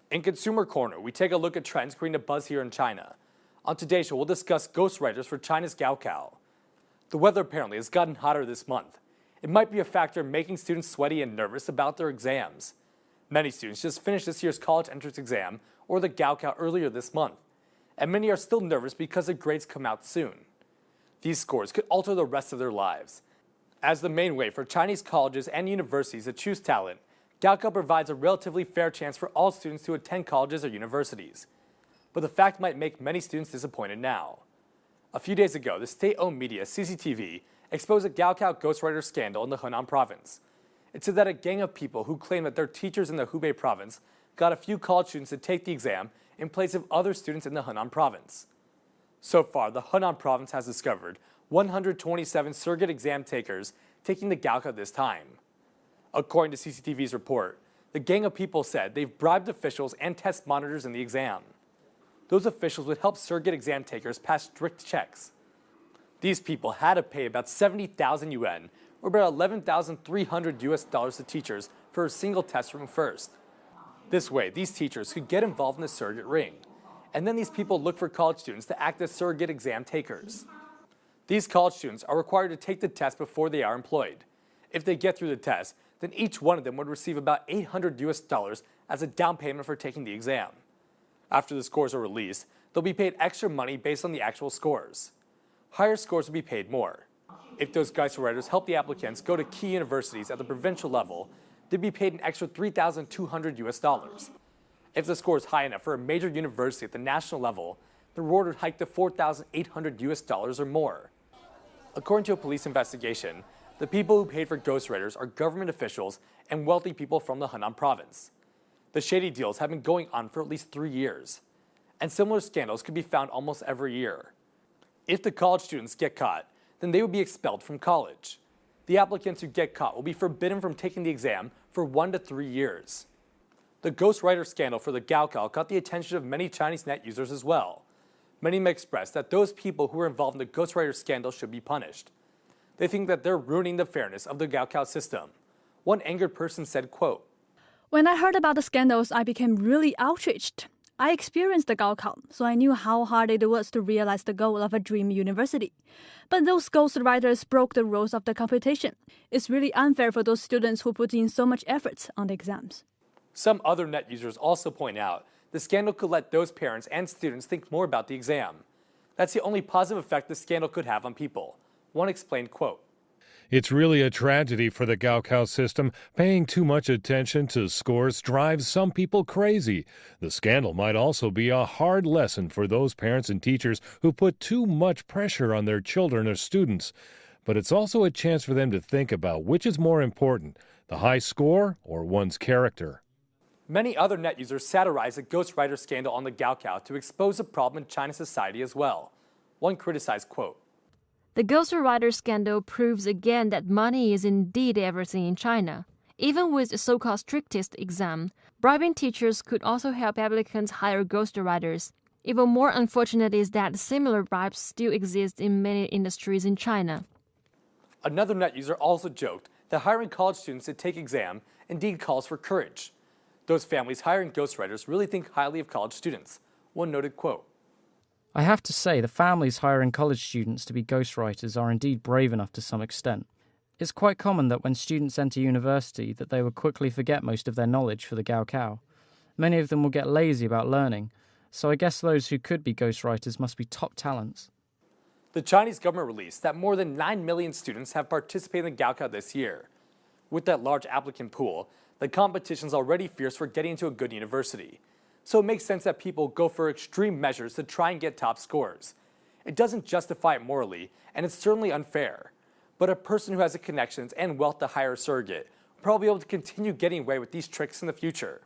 In Consumer Corner, we take a look at trends creating a buzz here in China. On today's show, we'll discuss ghostwriters for China's Gaokao. The weather apparently has gotten hotter this month. It might be a factor making students sweaty and nervous about their exams. Many students just finished this year's college entrance exam, or the Gaokao, earlier this month, and many are still nervous because the grades come out soon. These scores could alter the rest of their lives. As the main way for Chinese colleges and universities to choose talent, Gaokao provides a relatively fair chance for all students to attend colleges or universities. But the fact might make many students disappointed now. A few days ago, the state-owned media CCTV exposed a Gaokao ghostwriter scandal in the Henan province. It said that a gang of people who claim that they're teachers in the Hubei province got a few college students to take the exam in place of other students in the Henan province. So far, the Henan province has discovered 127 surrogate exam takers taking the Gaokao this time. According to CCTV's report, the gang of people said they've bribed officials and test monitors in the exam. Those officials would help surrogate exam takers pass strict checks. These people had to pay about 70,000 yuan, or about $11,300 to teachers for a single test room first. This way, these teachers could get involved in the surrogate ring, and then these people look for college students to act as surrogate exam takers. These college students are required to take the test before they are employed. If they get through the test, then each one of them would receive about $800 as a down payment for taking the exam. After the scores are released, they'll be paid extra money based on the actual scores. Higher scores will be paid more. If those ghostwriters help the applicants go to key universities at the provincial level, they'd be paid an extra $3,200. If the score is high enough for a major university at the national level, the reward would hike to $4,800 or more. According to a police investigation, the people who paid for ghostwriters are government officials and wealthy people from the Henan province. The shady deals have been going on for at least 3 years, and similar scandals could be found almost every year. If the college students get caught, then they would be expelled from college. The applicants who get caught will be forbidden from taking the exam for 1 to 3 years. The ghostwriter scandal for the Gaokao caught the attention of many Chinese net users as well. Many may express that those people who were involved in the ghostwriter scandal should be punished. They think that they're ruining the fairness of the Gaokao system. One angered person said, quote, "When I heard about the scandals, I became really outraged. I experienced the Gaokao, so I knew how hard it was to realize the goal of a dream university. But those ghostwriters broke the rules of the competition. It's really unfair for those students who put in so much effort on the exams." Some other net users also point out the scandal could let those parents and students think more about the exam. That's the only positive effect the scandal could have on people. One explained, quote, "It's really a tragedy for the Gaokao system. Paying too much attention to scores drives some people crazy. The scandal might also be a hard lesson for those parents and teachers who put too much pressure on their children or students. But it's also a chance for them to think about which is more important, the high score or one's character." Many other net users satirized the ghostwriter scandal on the Gaokao to expose the problem in Chinese society as well. One criticized, quote, "The ghostwriter scandal proves again that money is indeed everything in China. Even with the so-called strictest exam, bribing teachers could also help applicants hire ghostwriters. Even more unfortunate is that similar bribes still exist in many industries in China." Another net user also joked that hiring college students to take exam indeed calls for courage. Those families hiring ghostwriters really think highly of college students. One noted, quote, "I have to say the families hiring college students to be ghostwriters are indeed brave enough to some extent. It's quite common that when students enter university that they will quickly forget most of their knowledge for the Gaokao. Many of them will get lazy about learning, so I guess those who could be ghostwriters must be top talents." The Chinese government released that more than 9 million students have participated in the Gaokao this year. With that large applicant pool, the competition is already fierce for getting into a good university. So it makes sense that people go for extreme measures to try and get top scores. It doesn't justify it morally, and it's certainly unfair. But a person who has the connections and wealth to hire a surrogate will probably be able to continue getting away with these tricks in the future.